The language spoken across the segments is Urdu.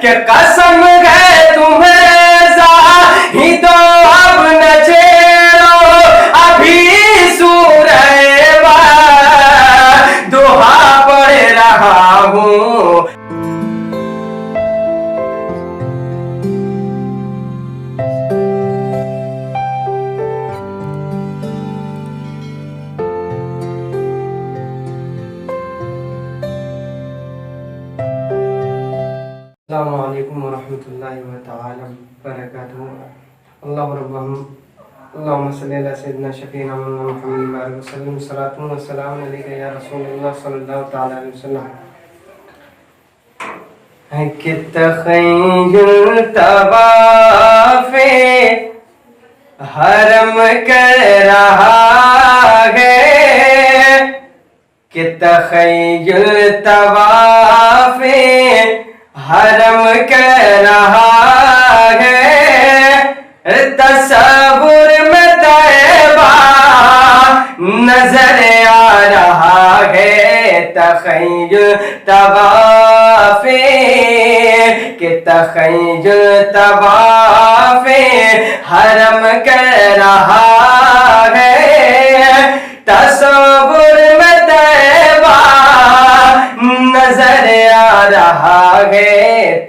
کہ قسم ہے تمہیں زاہدو اب نہ چھیڑو ابھی سورہ دوحا پڑھ رہا ہوں. السلام علیکم ورحمۃ اللہ تعالی وبرکاتہ. اللہم صلی علی سیدنا شفیعنا محمد وسلم. صلاۃ و سلام علیک یا رسول اللہ صلی اللہ تعالی علیہ وسلم. کہ تخیل طواف حرم کر رہا ہے، کہ تخیل طواف حرم کر رہا ہے، تصور میں طیبہ نظر آ رہا ہے. تخیل طواف کہ تخیل طواف حرم کر رہا ہے، تصور میں طیبہ نظر آ رہا ہے.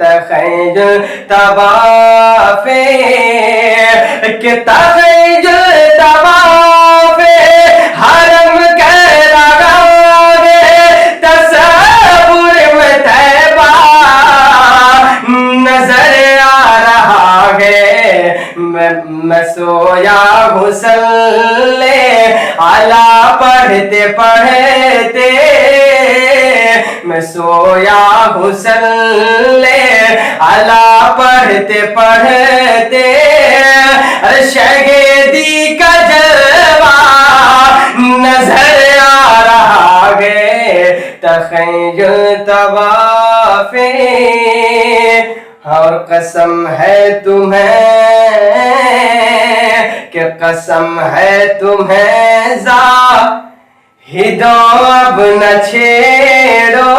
تخیل طواف کہ تخیل طواف حرم کر رہا ہے، تصور میں طیبہ نظر آ رہا ہے. میں سویا ہوں صلی علی پڑھتے پڑھتے، میں سویا ہوں صلی علی پڑھتے پڑھتے، شہیدی کا جلوہ نظر آ رہا ہے. تخیل طواف اور قسم ہے تمہیں، کہ قسم ہے تمہیں زاہدو اب نہ چھیڑو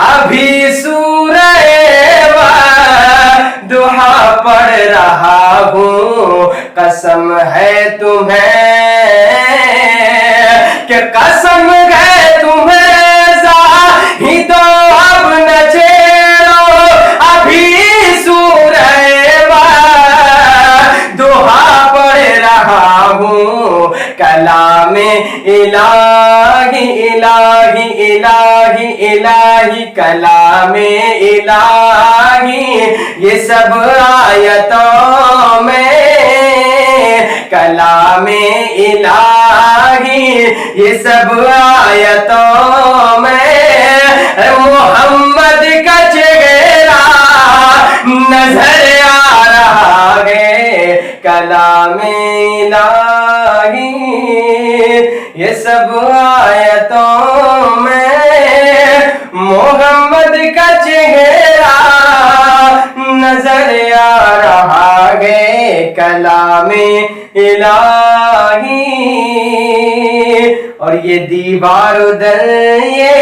ابھی سورہ دوحا پڑھ رہا ہوں. قسم ہے تمہیں، کہ قسم ہے تمہیں زاہدو اب نہ چھیڑو ابھی سورہ دوحا پڑھ رہا ہوں. کلام الہی الہی الہی الہی کلام الہی یہ سب آیتوں میں، کلام الہی یہ سب آیتوں میں، محمد کا چہرہ نظر آ رہا ہے. کلام الہی یہ سب آیتوں میں، محمد کا چہرہ نظر آ رہا ہے. کلام الہی اور یہ دیوار ادھر یہ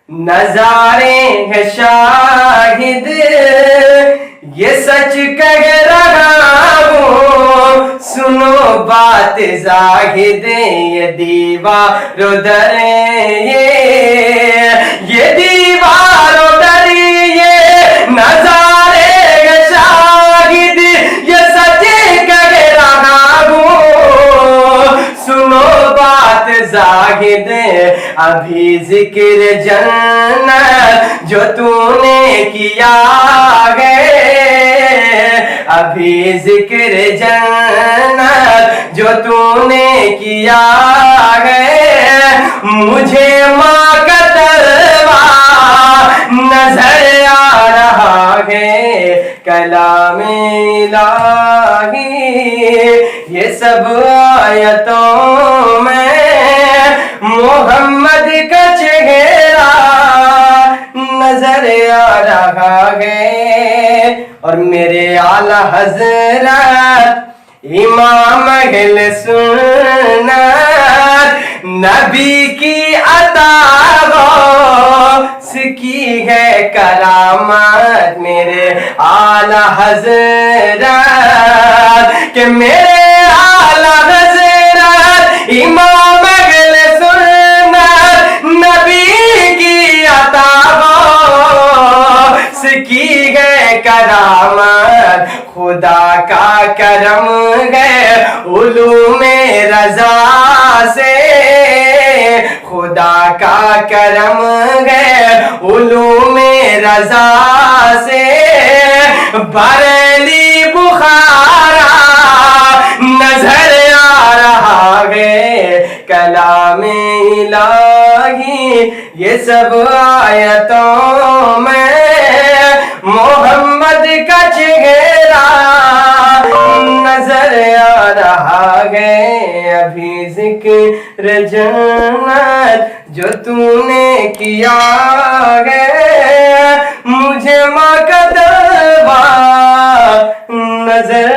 نظارے ہیں شاہد، یہ سچ کہہ رہا ہوں سنو بات زاہد. یہ دیوار ادھر یہ دیوار ادھر یہ نظارے ہیں شاہد، یہ سچ کہہ رہا ہوں سنو بات زاہد. ابھی ذکر جنت جو تو نے کیا ہے، ابھی ذکر جنت جو تو نے کیا ہے، مجھے ماں کا تلوہ نظر آ رہا ہے. کلام الہی یہ سب آیتوں میں، محمد کا چہرہ نظر آ رہا ہے. اور میرے اعلیٰ حضرت امام اہل سنت نبی کی عطا کی ہے کرامت میرے اعلی حضرت کہ میرے اعلی حضرت امام اہل سنت نبی کی عطا کی ہے کرامت خدا کا کرم ہے علوم رضا سے خدا کا کرم ہے علوم رضا سے بریلی بخارا نظر آ رہا ہے کلام الہی یہ سب آیتوں میں محمد کا چہرہ نظر آ رہا ہے ابھی ذکر جنت جو تو نے کیا ہے مجھے ماں کا دربار نظر